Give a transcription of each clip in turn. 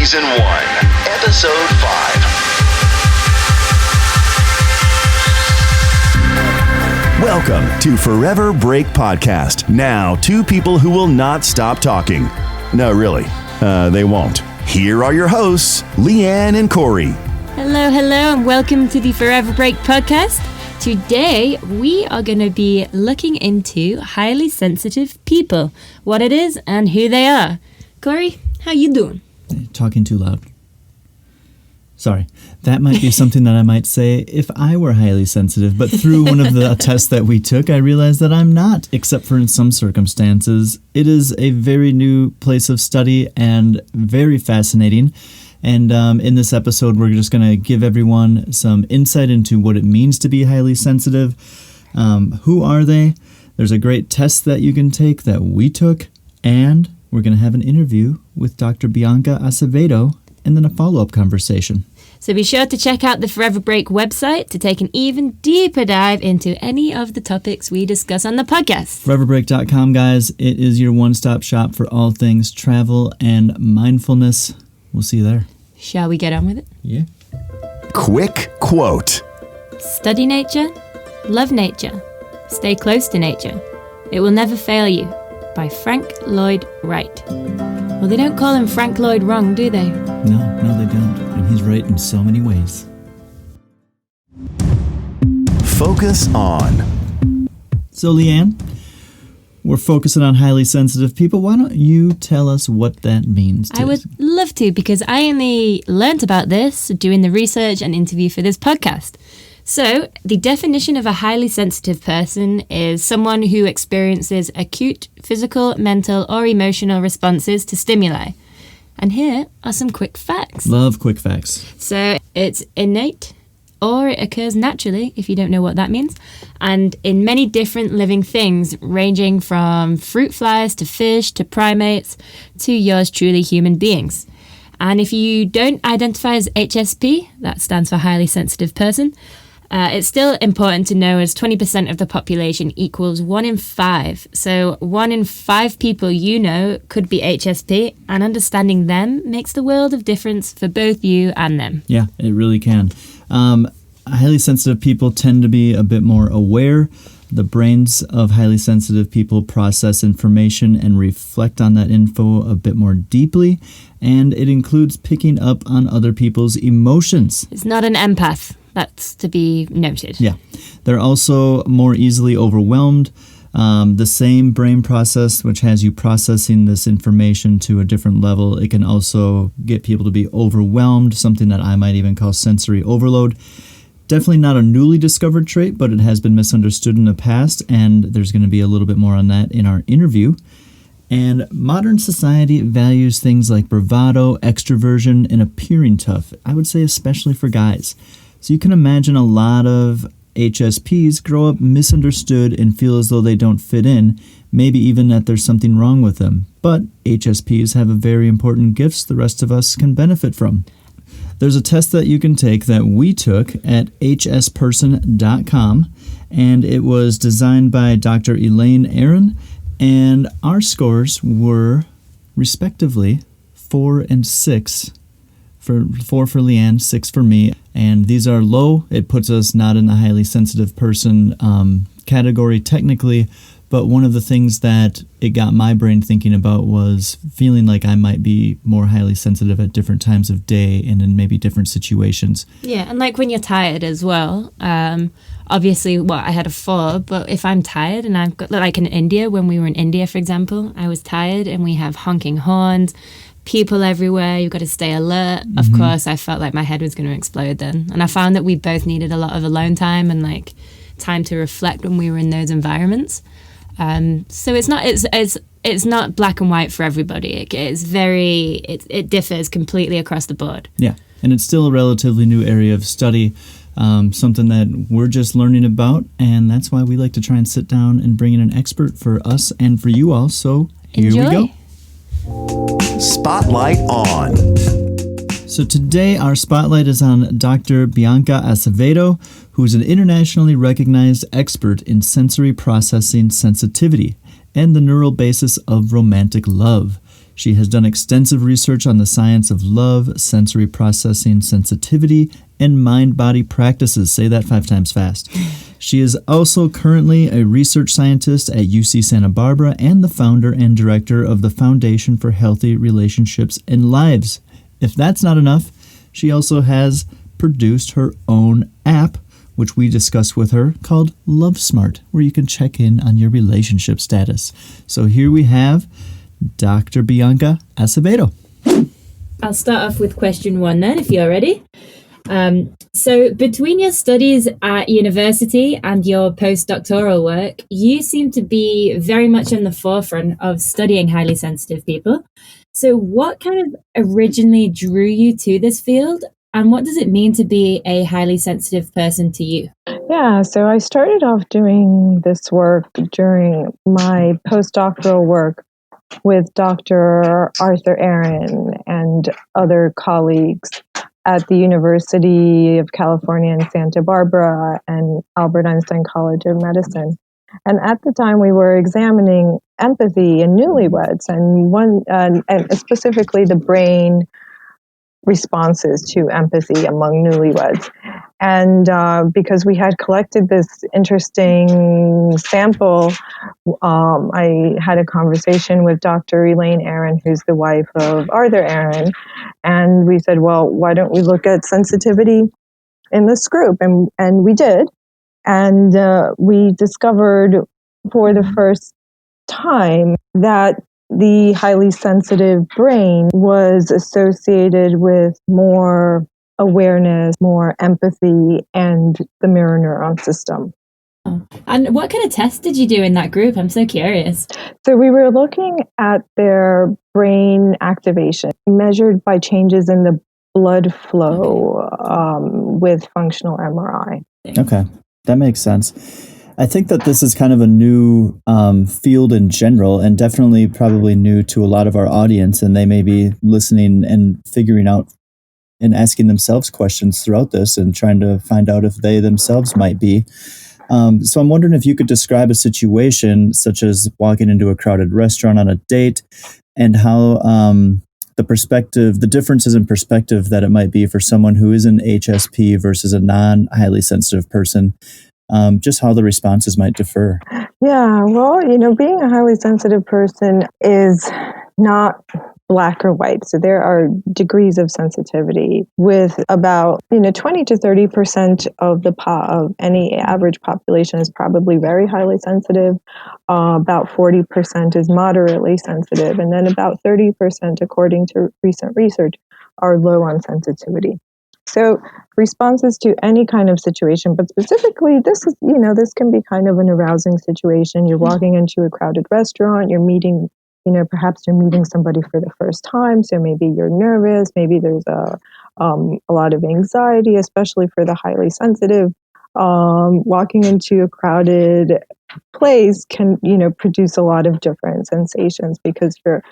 Season 1, Episode 5. Welcome to Forever Break Podcast. Now, two people who will not stop talking. No, really, they won't. Here are your hosts, Lianne and Corey. Hello, and welcome to the Forever Break Podcast. Today, we are going to be looking into highly sensitive people, what it is and who they are. Corey, how you doing? Talking too loud. Sorry. That might be something that I might say if I were highly sensitive, but through one of the tests that we took, I realized that I'm not, except for in some circumstances. It is a very new place of study and very fascinating. And in this episode, we're just going to give everyone some insight into what it means to be highly sensitive. Who are they? There's a great test that you can take that we took, and we're going to have an interview with Dr. Bianca Acevedo, and then a follow-up conversation. So be sure to check out the Forever Break website to take an even deeper dive into any of the topics we discuss on the podcast. Foreverbreak.com, guys. It is your one-stop shop for all things travel and mindfulness. We'll see you there. Shall we get on with it? Yeah. Quick quote. Study nature, love nature, stay close to nature. It will never fail you. By Frank Lloyd Wright. Well, they don't call him Frank Lloyd wrong, do they? No, they don't. And he's right in so many ways. Focus on. So, Lianne, we're focusing on highly sensitive people. Why don't you tell us what that means? I would love to, because I only learnt about this doing the research and interview for this podcast. So, the definition of a highly sensitive person is someone who experiences acute physical, mental, or emotional responses to stimuli. And here are some quick facts. Love quick facts. So, it's innate, or it occurs naturally, if you don't know what that means, and in many different living things, ranging from fruit flies to fish to primates to yours truly human beings. And if you don't identify as HSP, that stands for highly sensitive person, it's still important to know as 20% of the population equals 1 in 5. So 1 in 5 people you know could be HSP, and understanding them makes the world of difference for both you and them. Yeah, it really can. Highly sensitive people tend to be a bit more aware. The brains of highly sensitive people process information and reflect on that info a bit more deeply, and it includes picking up on other people's emotions. It's not an empath. That's to be noted. Yeah. They're also more easily overwhelmed. The same brain process, which has you processing this information to a different level, it can also get people to be overwhelmed, something that I might even call sensory overload. Definitely not a newly discovered trait, but it has been misunderstood in the past, and there's going to be a little bit more on that in our interview. And modern society values things like bravado, extroversion, and appearing tough. I would say especially for guys. So you can imagine a lot of HSPs grow up misunderstood and feel as though they don't fit in, maybe even that there's something wrong with them. But HSPs have a very important gifts the rest of us can benefit from. There's a test that you can take that we took at hsperson.com, and it was designed by Dr. Elaine Aron, and our scores were respectively 4 and 6. 4 for Lianne, 6 for me, and these are low. It puts us not in the highly sensitive person category technically, but one of the things that it got my brain thinking about was feeling like I might be more highly sensitive at different times of day and in maybe different situations. Yeah, and like when you're tired as well, obviously, I had a 4, but if I'm tired and I've got, like in India, when we were in India, for example, I was tired and we have honking horns, people everywhere, you've got to stay alert. Mm-hmm. Of course, I felt like my head was going to explode then. And I found that we both needed a lot of alone time and like time to reflect when we were in those environments. So it's not black and white for everybody. It differs completely across the board. Yeah, and it's still a relatively new area of study, something that we're just learning about, and that's why we like to try and sit down and bring in an expert for us and for you all. So here Enjoy. we go. Spotlight on. So today our spotlight is on Dr. Bianca Acevedo, who's an internationally recognized expert in sensory processing sensitivity and the neural basis of romantic love. She has done extensive research on the science of love, sensory processing, sensitivity, and mind-body practices. Say that 5 times fast. She is also currently a research scientist at UC Santa Barbara and the founder and director of the Foundation for Healthy Relationships and Lives. If that's not enough, she also has produced her own app, which we discussed with her, called Love Smart, where you can check in on your relationship status. So here we have Dr. Bianca Acevedo. I'll start off with question 1 then, if you're ready. So between your studies at university and your postdoctoral work, you seem to be very much in the forefront of studying highly sensitive people. So what kind of originally drew you to this field, and what does it mean to be a highly sensitive person to you? Yeah, so I started off doing this work during my postdoctoral work with Dr. Arthur Aron and other colleagues at the University of California in Santa Barbara and Albert Einstein College of Medicine. And at the time, we were examining empathy in newlyweds, and specifically the brain responses to empathy among newlyweds. And because we had collected this interesting sample, I had a conversation with Dr. Elaine Aron, who's the wife of Arthur Aron, and we said, well, why don't we look at sensitivity in this group? And we did. And we discovered for the first time that the highly sensitive brain was associated with more awareness, more empathy, and the mirror neuron system. And what kind of tests did you do in that group? I'm so curious. So we were looking at their brain activation measured by changes in the blood flow with functional MRI. Okay, that makes sense. I think that this is kind of a new field in general, and definitely probably new to a lot of our audience, and they may be listening and figuring out and asking themselves questions throughout this and trying to find out if they themselves might be. So I'm wondering if you could describe a situation such as walking into a crowded restaurant on a date, and how the differences in perspective that it might be for someone who is an HSP versus a non-highly sensitive person. Just how the responses might differ. Yeah, well, being a highly sensitive person is not black or white. So there are degrees of sensitivity with about, 20 to 30% of any average population is probably very highly sensitive. About 40% is moderately sensitive. And then about 30%, according to recent research, are low on sensitivity. So responses to any kind of situation, but specifically this can be kind of an arousing situation. You're walking into a crowded restaurant, you're meeting, perhaps you're meeting somebody for the first time. So maybe you're nervous, maybe there's a lot of anxiety, especially for the highly sensitive. Walking into a crowded place can, produce a lot of different sensations because you're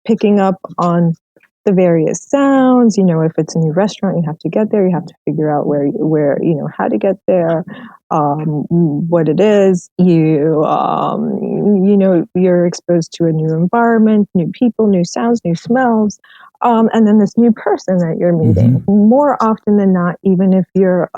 picking up on the various sounds. If it's a new restaurant, you have to get there. You have to figure out where how to get there, what it is. You're exposed to a new environment, new people, new sounds, new smells, and then this new person that you're meeting. Mm-hmm. More often than not, even if you're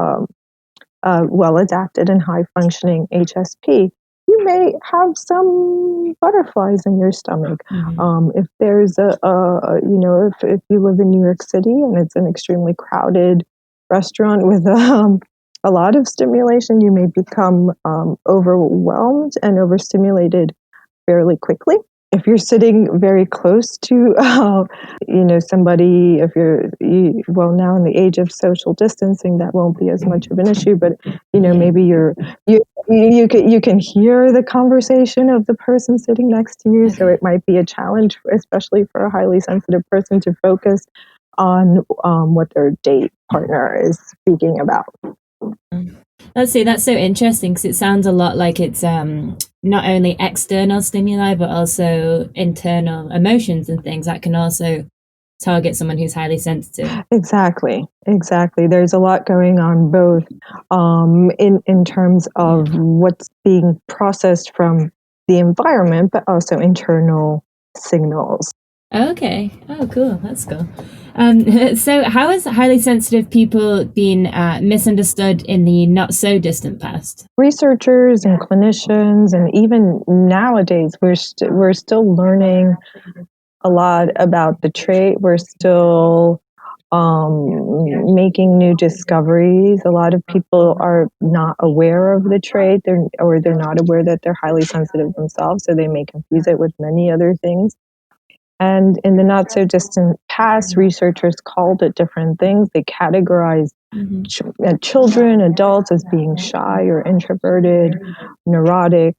well-adapted and high-functioning HSP, you may have some butterflies in your stomach. Mm-hmm. If there's if you live in New York City and it's an extremely crowded restaurant with a lot of stimulation, you may become overwhelmed and overstimulated fairly quickly. If you're sitting very close to, somebody, now in the age of social distancing, that won't be as much of an issue. But maybe you can hear the conversation of the person sitting next to you, so it might be a challenge, especially for a highly sensitive person, to focus on what their date partner is speaking about. Let's see, that's so interesting because it sounds a lot like it's not only external stimuli, but also internal emotions and things that can also target someone who's highly sensitive. Exactly. There's a lot going on both in terms of what's being processed from the environment, but also internal signals. Okay. Oh, cool. That's cool. So how has highly sensitive people been misunderstood in the not so distant past? Researchers and clinicians, and even nowadays, we're still learning a lot about the trait. We're still making new discoveries. A lot of people are not aware of the trait, they're not aware that they're highly sensitive themselves, so they may confuse it with many other things. And in the not so distant past, researchers called it different things. They categorized children, adults as being shy or introverted, neurotic,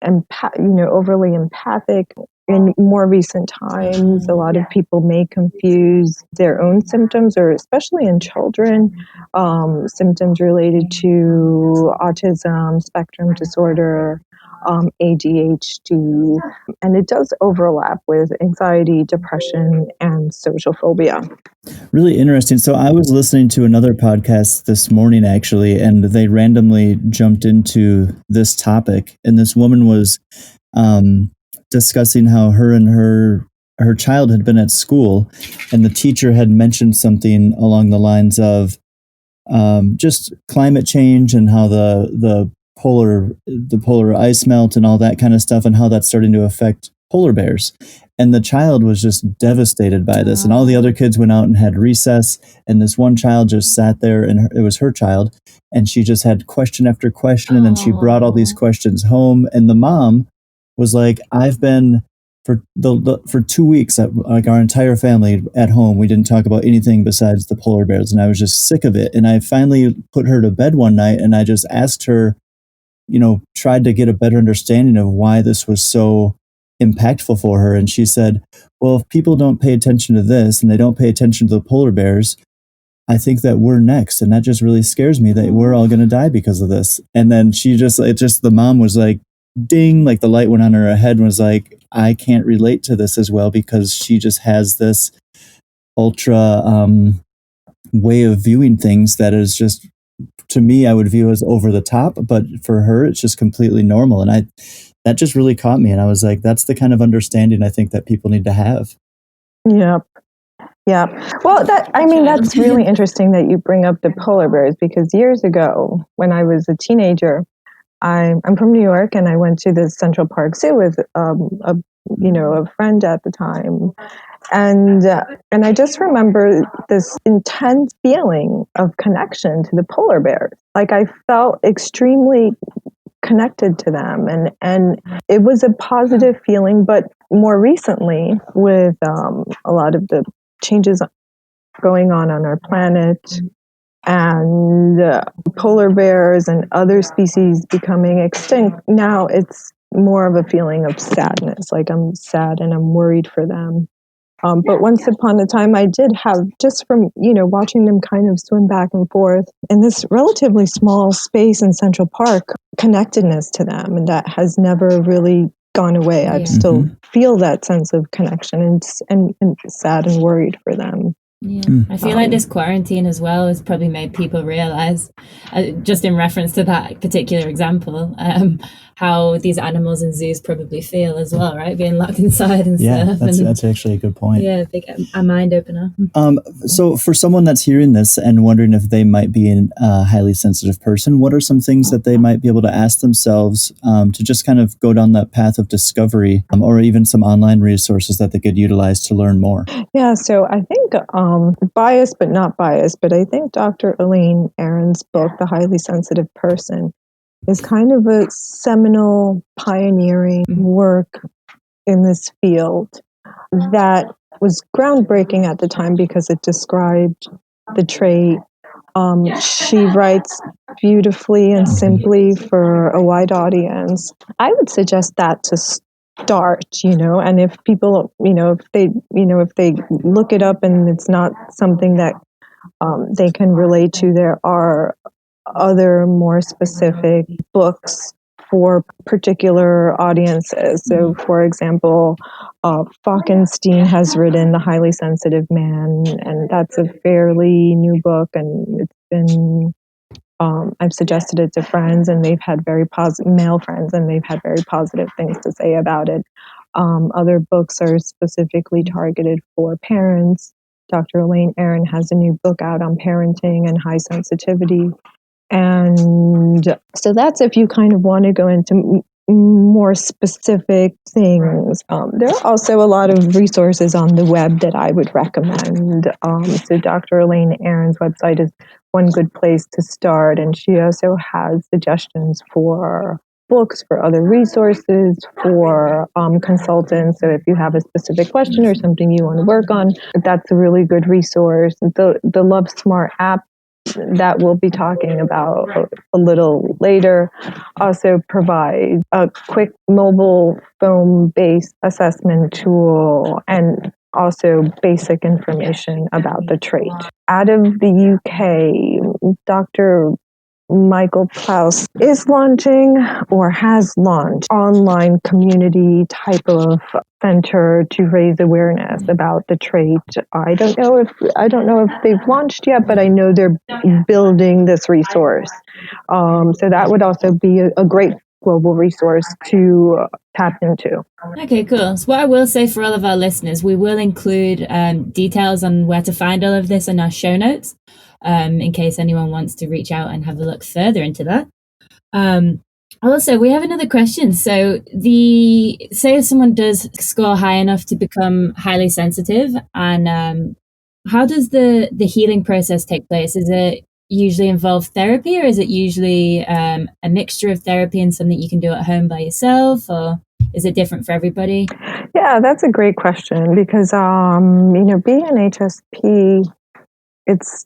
overly empathic. In more recent times, a lot of people may confuse their own symptoms, or especially in children, symptoms related to autism, spectrum disorder, ADHD, and it does overlap with anxiety, depression, and social phobia. Really interesting. So I was listening to another podcast this morning, actually, and they randomly jumped into this topic. And this woman was discussing how her child had been at school, and the teacher had mentioned something along the lines of just climate change and how the polar ice melt and all that kind of stuff, and how that's starting to affect polar bears. And the child was just devastated by this. And all the other kids went out and had recess, and this one child just sat there, and it was her child, and she just had question after question, and then she brought all these questions home. And the mom was like, I've been for 2 weeks, like our entire family at home, we didn't talk about anything besides the polar bears, and I was just sick of it. And I finally put her to bed one night, and I just asked her, tried to get a better understanding of why this was so impactful for her. And she said, well, if people don't pay attention to this and they don't pay attention to the polar bears, I think that we're next. And that just really scares me that we're all going to die because of this. And then the mom was like, ding, like the light went on her head and was like, I can't relate to this as well, because she just has this ultra way of viewing things that is just, to me, I would view as over the top, but for her, it's just completely normal. And that just really caught me. And I was like, that's the kind of understanding I think that people need to have. Yep. Yeah. Well, that's really interesting that you bring up the polar bears, because years ago, when I was a teenager, I'm from New York, and I went to the Central Park Zoo with a friend at the time, and I just remember this intense feeling of connection to the polar bears. Like, I felt extremely connected to them, and it was a positive feeling. But more recently, with a lot of the changes going on our planet, and polar bears and other species becoming extinct, now it's more of a feeling of sadness. Like, I'm sad and I'm worried for them. But once upon a time, I did have, just from watching them kind of swim back and forth in this relatively small space in Central Park, connectedness to them, and that has never really gone away. I still feel that sense of connection, and sad and worried for them. Yeah, I feel like this quarantine as well has probably made people realize, just in reference to that particular example, how these animals in zoos probably feel as well, right? Being locked inside and stuff. That's actually a good point. Yeah, a mind opener. So for someone that's hearing this and wondering if they might be a highly sensitive person, what are some things that they might be able to ask themselves to just kind of go down that path of discovery, or even some online resources that they could utilize to learn more? Yeah, so I think biased but not biased, but I think Dr. Elaine Aron's book, The Highly Sensitive Person, is kind of a seminal, pioneering work in this field that was groundbreaking at the time because it described the trait. She writes beautifully and simply for a wide audience. I would suggest that to start, and if people, if they look it up and it's not something that they can relate to, there are other more specific books for particular audiences. So, for example, Falkenstein has written The Highly Sensitive Man, and that's a fairly new book, and it's been I've suggested it to friends, and they've had very positive, male friends, and they've had very positive things to say about it. Other books are specifically targeted for parents. Dr. Elaine Aron has a new book out on parenting and high sensitivity. And so that's if you kind of want to go into more specific things. There are also a lot of resources on the web that I would recommend. So Dr. Elaine Aron's website is one good place to start. And she also has suggestions for books, for other resources, for consultants. So if you have a specific question or something you want to work on, that's a really good resource. The Love Smart app that we'll be talking about a little later also provides a quick mobile phone-based assessment tool and also basic information about the trait. Out of the UK, Dr. Michael Klaus is launching or has launched online community type of center to raise awareness about the trait. I don't know if they've launched yet, but I know they're building this resource. So that would also be a great global resource to tap into. Okay, cool. So what I will say for all of our listeners, we will include details on where to find all of this in our show notes, in case anyone wants to reach out and have a look further into that. Also, we have another question. So say if someone does score high enough to become highly sensitive, and how does the healing process take place? Is it usually involve therapy, or is it usually a mixture of therapy and something you can do at home by yourself, or is it different for everybody? Yeah, that's a great question because being an HSP, it's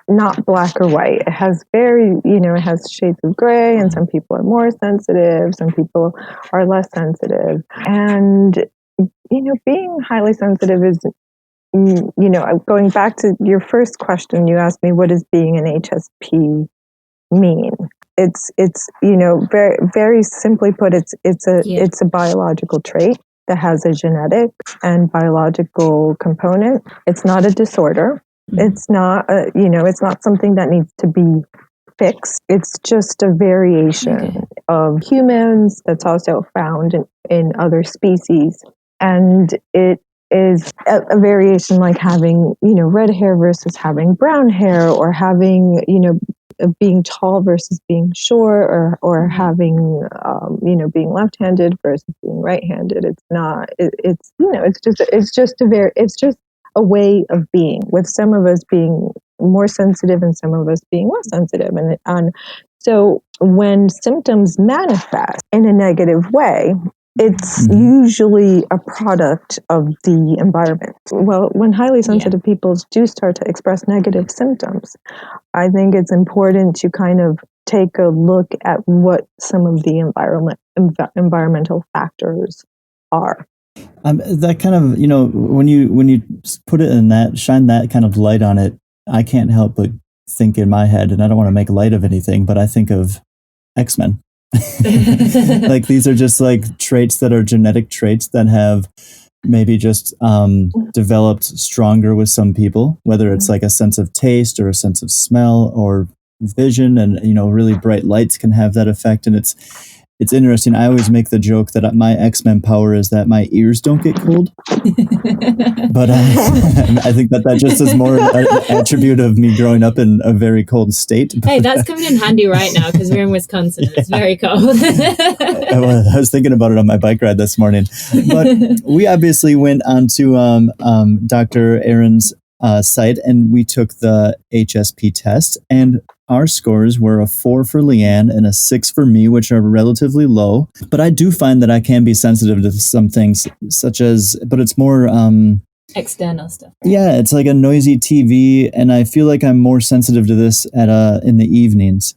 not black or white. It has it has shades of gray, and some people are more sensitive, some people are less sensitive. And being highly sensitive is, going back to your first question, you asked me, what does being an HSP mean? It's very, very simply put, it's a biological trait that has a genetic and biological component. It's not a disorder. It's not it's not something that needs to be fixed. It's just a variation of humans that's also found in other species. And it is a variation like having, red hair versus having brown hair, or having, being tall versus being short, or having, being left-handed versus being right-handed. It's not, it's just a way of being, with some of us being more sensitive and some of us being less sensitive. And so when symptoms manifest in a negative way, it's usually a product of the environment. Well, when highly sensitive people do start to express negative symptoms, I think it's important to kind of take a look at what some of the environmental factors are. That kind of, when you put it in that, shine that kind of light on it, I can't help but think in my head, and I don't want to make light of anything, but I think of X-Men. Like these are just like traits that are genetic traits that have maybe just developed stronger with some people, whether it's like a sense of taste or a sense of smell or vision, and really bright lights can have that effect. And it's interesting. I always make the joke that my X-Men power is that my ears don't get cold. But I think that just is more an attribute of me growing up in a very cold state. Hey, that's coming in handy right now because we're in Wisconsin. It's very cold. I was thinking about it on my bike ride this morning. But we obviously went on to Dr. Aron's site, and we took the HSP test, and our scores were a 4 for Lianne and a 6 for me, which are relatively low. But I do find that I can be sensitive to some things, but it's more external stuff. Yeah, it's like a noisy TV, and I feel like I'm more sensitive to this in the evenings.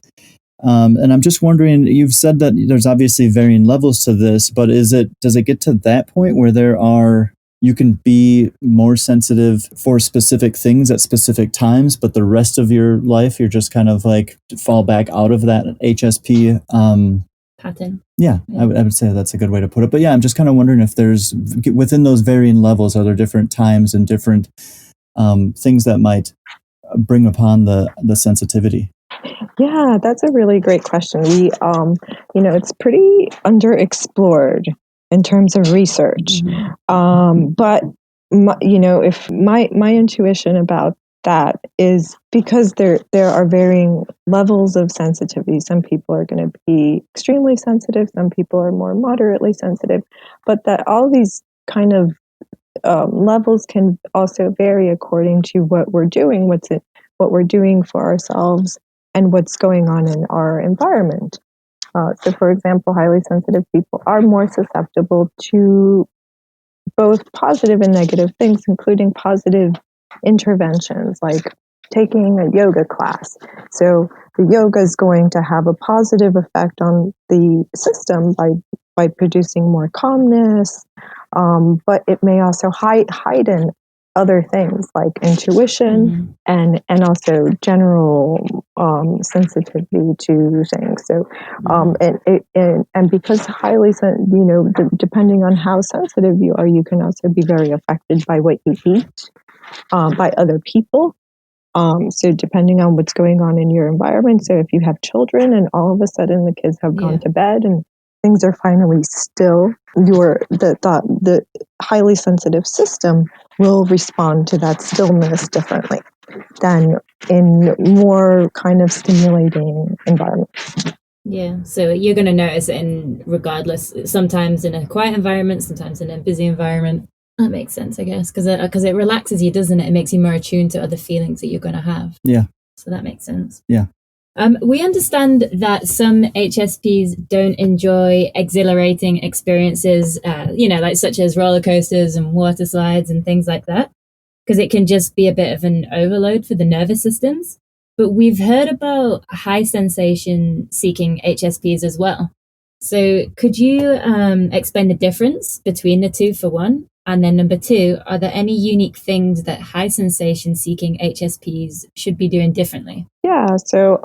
And I'm just wondering, you've said that there's obviously varying levels to this, but does it get to that point where you can be more sensitive for specific things at specific times, but the rest of your life, you're just kind of like fall back out of that HSP pattern? Yeah, I would say that's a good way to put it. But yeah, I'm just kind of wondering if there's, within those varying levels, are there different times and different things that might bring upon the sensitivity? Yeah, that's a really great question. We, it's pretty underexplored. in terms of research. But if my intuition about that is because there are varying levels of sensitivity. Some people are going to be extremely sensitive. Some people are more moderately sensitive. But that all these kind of levels can also vary according to what we're doing, what we're doing for ourselves, and what's going on in our environment. So, for example, highly sensitive people are more susceptible to both positive and negative things, including positive interventions like taking a yoga class. So the yoga is going to have a positive effect on the system by producing more calmness, but it may also heighten other things like intuition and also general sensitivity to things. So, and because depending on how sensitive you are, you can also be very affected by what you eat, by other people. So depending on what's going on in your environment. So if you have children and all of a sudden the kids have gone to bed and things are finally still, the highly sensitive system will respond to that stillness differently than in more kind of stimulating environments. Yeah, so you're going to notice it regardless, sometimes in a quiet environment, sometimes in a busy environment. That makes sense, I guess, because it relaxes you, doesn't it? It makes you more attuned to other feelings that you're going to have. Yeah. So that makes sense. Yeah. We understand that some HSPs don't enjoy exhilarating experiences, like such as roller coasters and water slides and things like that, because it can just be a bit of an overload for the nervous systems. But we've heard about high sensation seeking HSPs as well. So could you explain the difference between the two for one? And then number two, are there any unique things that high sensation seeking HSPs should be doing differently? Yeah, so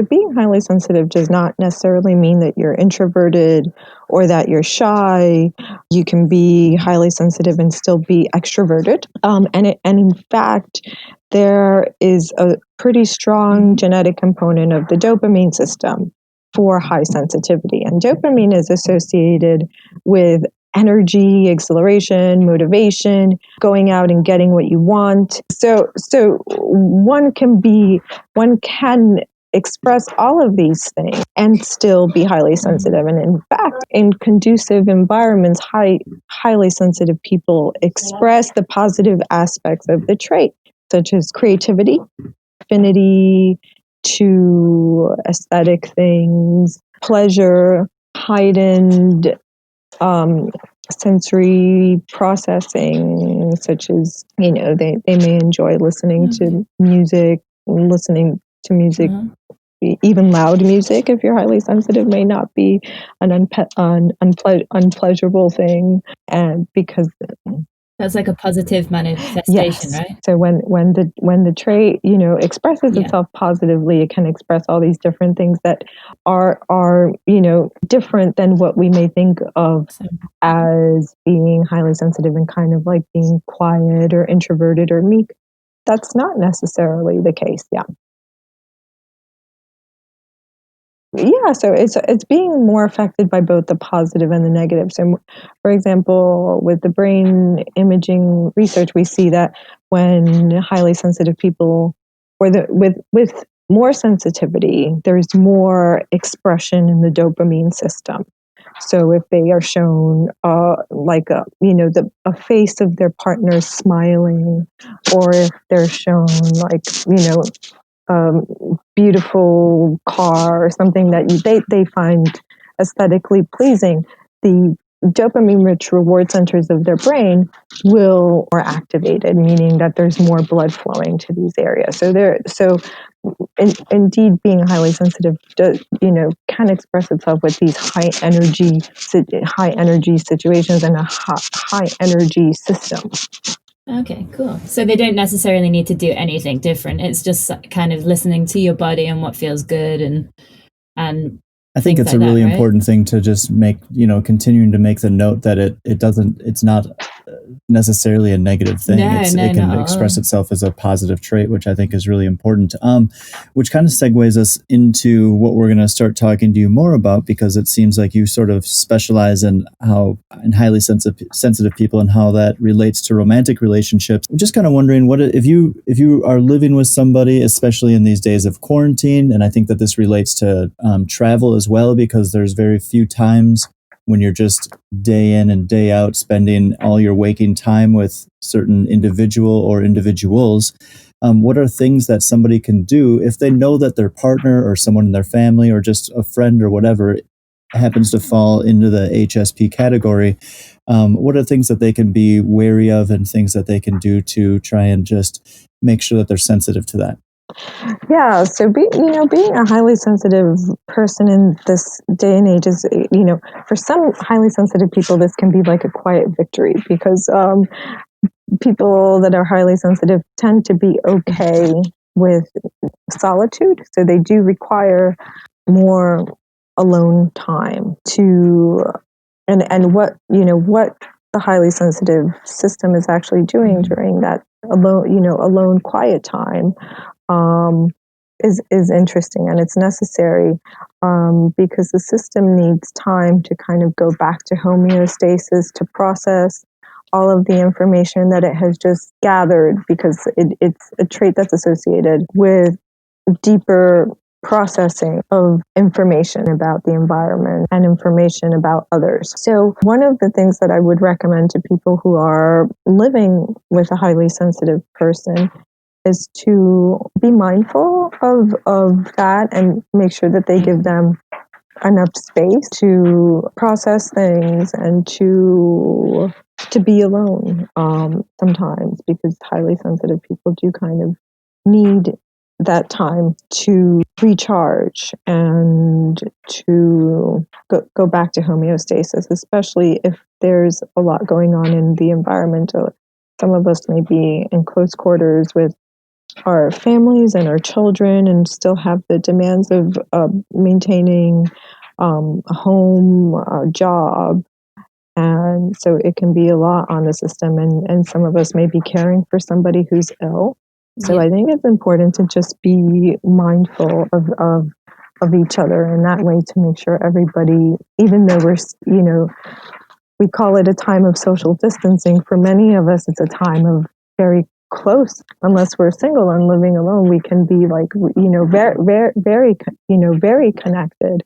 being highly sensitive does not necessarily mean that you're introverted or that you're shy. You can be highly sensitive and still be extroverted. And in fact, there is a pretty strong genetic component of the dopamine system for high sensitivity. And dopamine is associated with energy, exhilaration, motivation, going out and getting what you want. So one can express all of these things and still be highly sensitive. And in fact, in conducive environments, highly sensitive people express the positive aspects of the trait, such as creativity, affinity to aesthetic things, pleasure, heightened sensory processing, such as, they may enjoy listening to music, even loud music. If you're highly sensitive, may not be an unpleasurable thing, and because that's like a positive manifestation, yes. Right? So when the trait, expresses itself positively, it can express all these different things that are different than what we may think of as being highly sensitive and kind of like being quiet or introverted or meek. That's not necessarily the case. Yeah. Yeah, so it's being more affected by both the positive and the negative. So, for example, with the brain imaging research, we see that when highly sensitive people, with more sensitivity, there's more expression in the dopamine system. So, if they are shown a face of their partner smiling, or if they're shown beautiful car or something that they find aesthetically pleasing, the dopamine-rich reward centers of their brain will more activated, meaning that there's more blood flowing to these areas. Indeed, being highly sensitive can express itself with these high energy situations and a high energy system. Okay, cool. So they don't necessarily need to do anything different. It's just kind of listening to your body and what feels good and I think it's a really important thing to just make, continuing to make the note that it's not necessarily a negative thing. No, It can not at express all. itself as a positive trait, which I think is really important. Which kind of segues us into what we're going to start talking to you more about, because it seems like you sort of specialize in highly sensitive people and how that relates to romantic relationships. I'm just kind of wondering, what if you are living with somebody, especially in these days of quarantine, and I think that this relates to travel as well, because there's very few times when you're just day in and day out spending all your waking time with certain individual or individuals. What are things that somebody can do if they know that their partner or someone in their family or just a friend or whatever happens to fall into the HSP category? What are things that they can be wary of and things that they can do to try and just make sure that they're sensitive to that? Yeah, so being a highly sensitive person in this day and age is, for some highly sensitive people, this can be like a quiet victory, because people that are highly sensitive tend to be okay with solitude, so they do require more alone time to, and what the highly sensitive system is actually doing during that alone quiet time is interesting, and it's necessary, because the system needs time to kind of go back to homeostasis, to process all of the information that it has just gathered, because it's a trait that's associated with deeper processing of information about the environment and information about others. So one of the things that I would recommend to people who are living with a highly sensitive person is to be mindful of that and make sure that they give them enough space to process things and to be alone sometimes, because highly sensitive people do kind of need that time to recharge and to go back to homeostasis, especially if there's a lot going on in the environment. Some of us may be in close quarters with our families and our children and still have the demands of maintaining a home, a job. And so it can be a lot on the system, and some of us may be caring for somebody who's ill. So I think it's important to just be mindful of each other in that way, to make sure everybody, even though we call it a time of social distancing, for many of us it's a time of very close. Unless we're single and living alone, we can be like, very connected,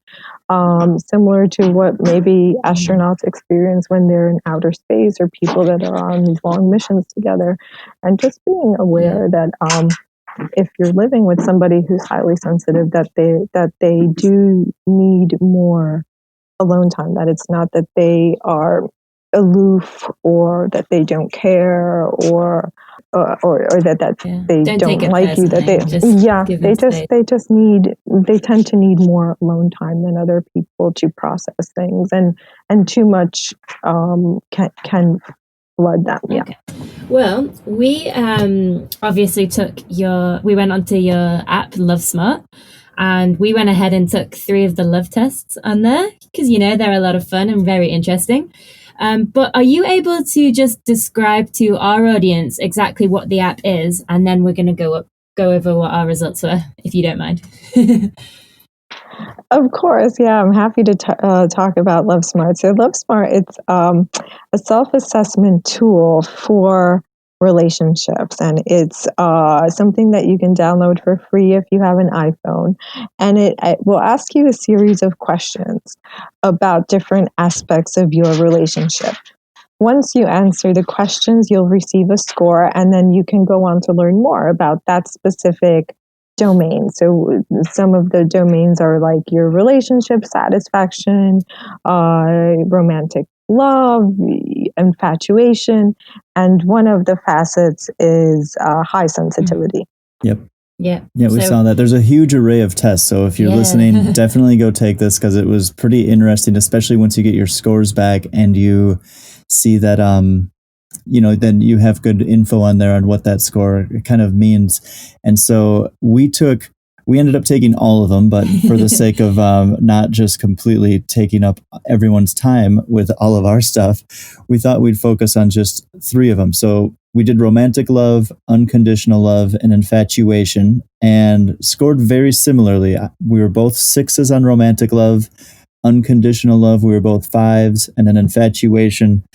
similar to what maybe astronauts experience when they're in outer space, or people that are on these long missions together. And just being aware that if you're living with somebody who's highly sensitive, that they do need more alone time, that it's not that they are aloof or that they don't care, or that they don't like you, that they tend to need more alone time than other people to process things, and too much can flood them. Okay. Well, we obviously we went onto your app, Love Smart, and we went ahead and took 3 of the love tests on there, because they're a lot of fun and very interesting. But are you able to just describe to our audience exactly what the app is, and then we're going to go over what our results were, if you don't mind? Of course, yeah, I'm happy to talk about Love Smart. So Love Smart, it's a self-assessment tool for relationships, and it's something that you can download for free if you have an iPhone, and it will ask you a series of questions about different aspects of your relationship. Once you answer the questions, you'll receive a score, and then you can go on to learn more about that specific domain. So some of the domains are like your relationship satisfaction, romantic love, infatuation, and one of the facets is high sensitivity. Yep. Yeah, we saw that. There's a huge array of tests. So if you're listening, definitely go take this, because it was pretty interesting, especially once you get your scores back and you see that, then you have good info on there on what that score kind of means. And so we we ended up taking all of them, but for the sake of not just completely taking up everyone's time with all of our stuff, we thought we'd focus on just 3 of them. So we did romantic love, unconditional love, and infatuation, and scored very similarly. We were both 6s on romantic love. Unconditional love, we were both 5s, and then infatuation,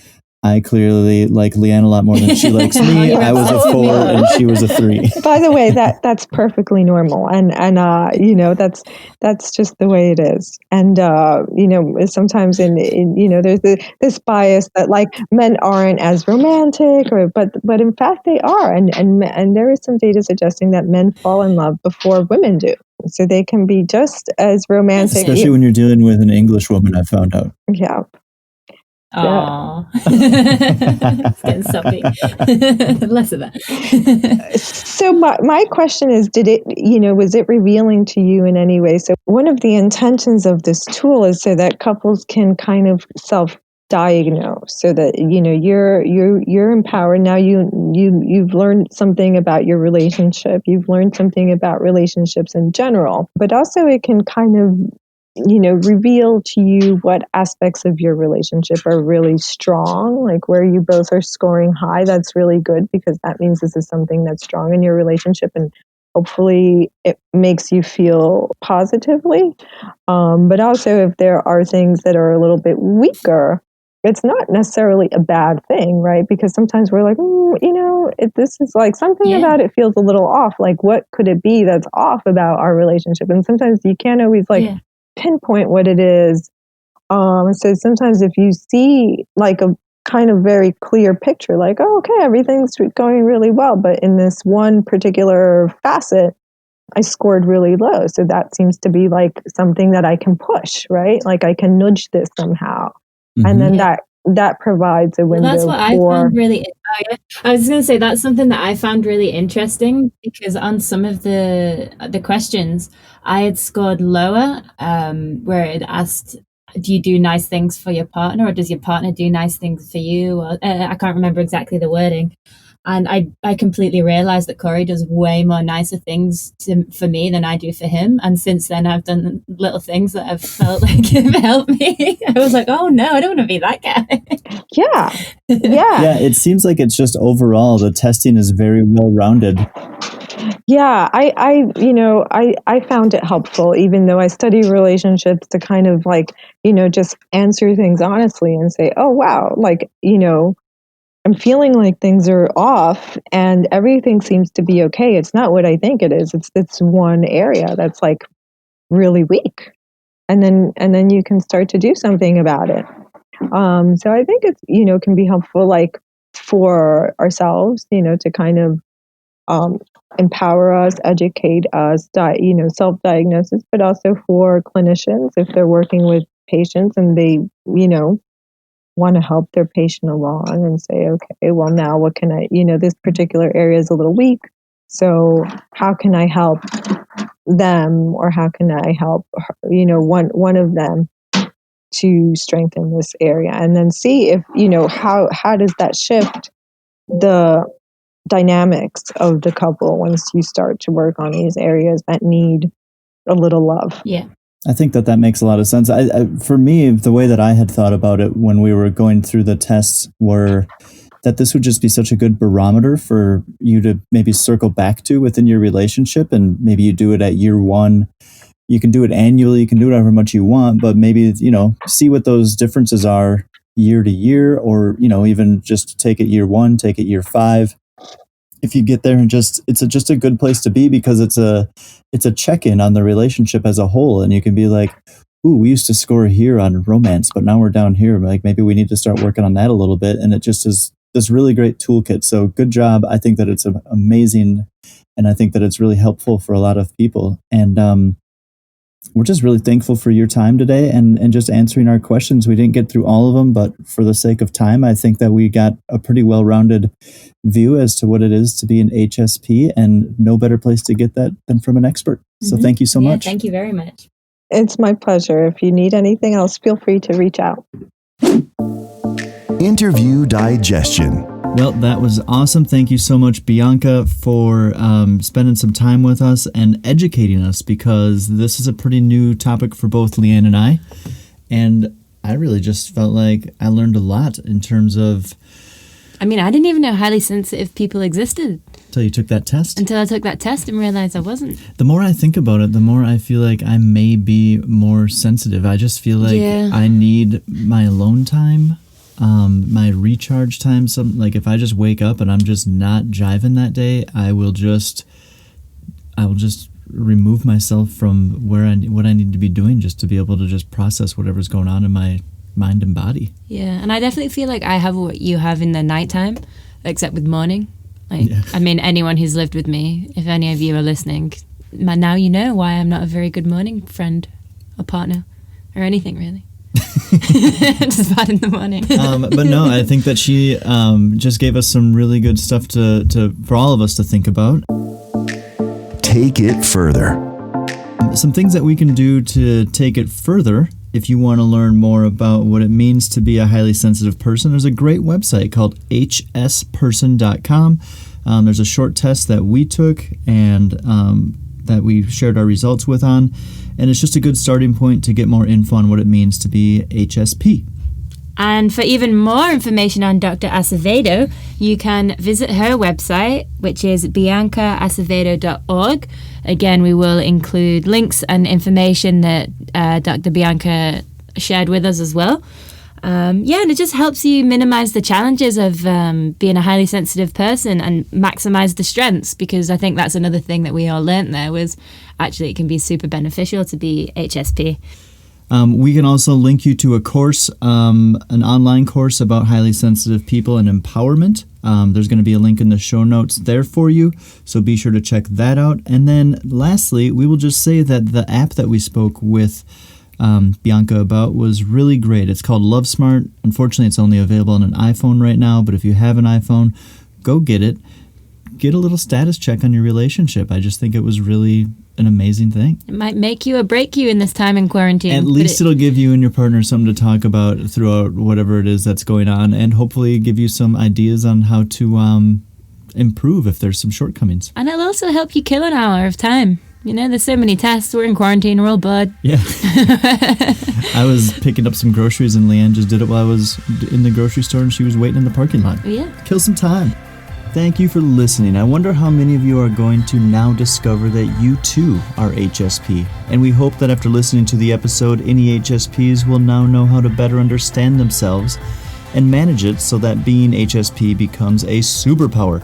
I clearly like Lianne a lot more than she likes me. I was a 4 and she was a 3. By the way, that's perfectly normal, and that's just the way it is. And sometimes in there's this bias that like men aren't as romantic, but in fact they are, and there is some data suggesting that men fall in love before women do, so they can be just as romantic, especially when you're dealing with an English woman. I found out. Yeah. Aww. It's getting soppy. Less of that. So my question is, was it revealing to you in any way? So one of the intentions of this tool is so that couples can kind of self-diagnose, so that you're empowered. Now you've learned something about your relationship. You've learned something about relationships in general, but also it can kind of reveal to you what aspects of your relationship are really strong, like where you both are scoring high. That's really good, because that means this is something that's strong in your relationship, and hopefully it makes you feel positively. But also, if there are things that are a little bit weaker, it's not necessarily a bad thing, right? Because sometimes we're like, this is like something about it feels a little off. Like, what could it be that's off about our relationship? And sometimes you can't always pinpoint what it is. So sometimes if you see like a kind of very clear picture, like, oh, okay, everything's going really well, but in this one particular facet, I scored really low. So that seems to be like something that I can push, right? Like I can nudge this somehow. Mm-hmm. And then that provides a window. That's what I found really. I was going to say that's something that I found really interesting, because on some of the questions I had scored lower, where it asked, "Do you do nice things for your partner, or does your partner do nice things for you?" Or, I can't remember exactly the wording. And I completely realized that Corey does way more nicer things for me than I do for him. And since then, I've done little things that I've felt like have helped me. I was like, oh no, I don't want to be that guy. Yeah. Yeah, it seems like it's just overall, the testing is very well rounded. Yeah, I found it helpful, even though I study relationships, to kind of like, just answer things honestly and say, oh, wow, like, I'm feeling like things are off and everything seems to be okay. It's not what I think it is. It's one area that's like really weak. And then you can start to do something about it. So I think it's, can be helpful, like for ourselves, to kind of empower us, educate us, self-diagnosis, but also for clinicians if they're working with patients and they, want to help their patient along and say, okay, well, now what can I, this particular area is a little weak. So how can I help them, or how can I help, one of them to strengthen this area, and then see if, how does that shift the dynamics of the couple once you start to work on these areas that need a little love. Yeah. I think that makes a lot of sense. For me, the way that I had thought about it when we were going through the tests were that this would just be such a good barometer for you to maybe circle back to within your relationship. And maybe you do it at year 1. You can do it annually. You can do it however much you want, but maybe, see what those differences are year to year, or, even just take it year 1, take it year 5. If you get there and it's just a good place to be, because it's a check-in on the relationship as a whole. And you can be like, ooh, we used to score here on romance, but now we're down here. Like, maybe we need to start working on that a little bit. And it just is this really great toolkit. So good job. I think that it's amazing. And I think that it's really helpful for a lot of people. And we're just really thankful for your time today and just answering our questions. We didn't get through all of them, but for the sake of time, I think that we got a pretty well-rounded view as to what it is to be an HSP, and no better place to get that than from an expert. Mm-hmm. So thank you so much. Thank you very much. It's my pleasure. If you need anything else, feel free to reach out. Interview digestion. Well, that was awesome. Thank you so much, Bianca, for spending some time with us and educating us, because this is a pretty new topic for both Lianne and I. And I really just felt like I learned a lot in terms of... I mean, I didn't even know highly sensitive people existed. Until you took that test? Until I took that test and realized I wasn't. The more I think about it, the more I feel like I may be more sensitive. I just feel like I need my alone time, my recharge time. Like if I just wake up and I'm just not jiving that day, I will just remove myself from what I need to be doing just to be able to just process whatever's going on in my mind and body. Yeah, and I definitely feel like I have what you have in the nighttime, except with morning. I mean, anyone who's lived with me, if any of you are listening, now you know why I'm not a very good morning friend or partner or anything really. Just bad in the morning. But no, I think that she just gave us some really good stuff for all of us to think about. Take it further. Some things that we can do to take it further. If you want to learn more about what it means to be a highly sensitive person, there's a great website called hsperson.com. There's a short test that we took and that we shared our results with on, and it's just a good starting point to get more info on what it means to be HSP. And for even more information on Dr. Acevedo, you can visit her website, which is biancaacevedo.org. Again, we will include links and information that Dr. Bianca shared with us as well. And it just helps you minimize the challenges of being a highly sensitive person and maximize the strengths, because I think that's another thing that we all learned there was actually it can be super beneficial to be HSP. We can also link you to a course, an online course about highly sensitive people and empowerment. There's going to be a link in the show notes there for you, so be sure to check that out. And then lastly, we will just say that the app that we spoke with Bianca about was really great. It's called Love Smart. Unfortunately, it's only available on an iPhone right now, but if you have an iPhone, go get it. Get a little status check on your relationship. I just think it was really an amazing thing. It might make you or break you in this time in quarantine. At least it'll give you and your partner something to talk about throughout whatever it is that's going on, and hopefully give you some ideas on how to improve if there's some shortcomings. And it'll also help you kill an hour of time. You know, there's so many tests. We're in quarantine. We're all bored. Yeah. I was picking up some groceries and Lianne just did it while I was in the grocery store and she was waiting in the parking lot. Yeah. Kill some time. Thank you for listening. I wonder how many of you are going to now discover that you too are HSP. And we hope that after listening to the episode, any HSPs will now know how to better understand themselves and manage it so that being HSP becomes a superpower.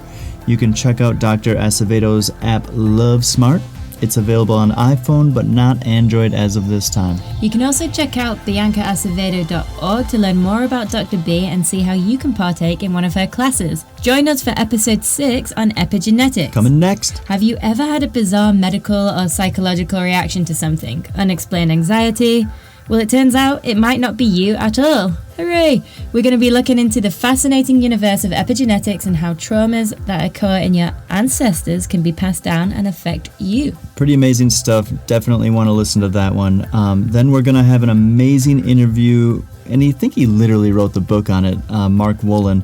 You can check out Dr. Acevedo's app Love Smart. It's available on iPhone, but not Android as of this time. You can also check out biancaacevedo.org to learn more about Dr. B and see how you can partake in one of her classes. Join us for episode 6 on epigenetics. Coming next. Have you ever had a bizarre medical or psychological reaction to something? Unexplained anxiety? Well, it turns out it might not be you at all. Hooray! We're going to be looking into the fascinating universe of epigenetics and how traumas that occur in your ancestors can be passed down and affect you. Pretty amazing stuff. Definitely want to listen to that one. Then we're going to have an amazing interview, and I think he literally wrote the book on it, Mark Wolin.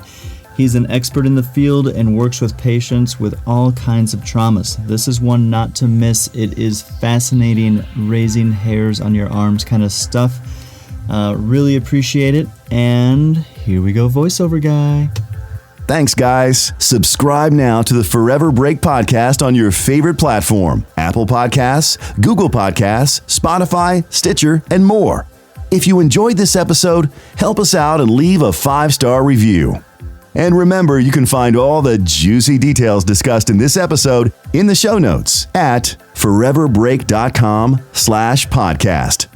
He's an expert in the field and works with patients with all kinds of traumas. This is one not to miss. It is fascinating, raising hairs on your arms kind of stuff. Really appreciate it. And here we go, voiceover guy. Thanks, guys. Subscribe now to the Forever Break podcast on your favorite platform: Apple Podcasts, Google Podcasts, Spotify, Stitcher, and more. If you enjoyed this episode, help us out and leave a 5-star review. And remember, you can find all the juicy details discussed in this episode in the show notes at foreverbreak.com/podcast.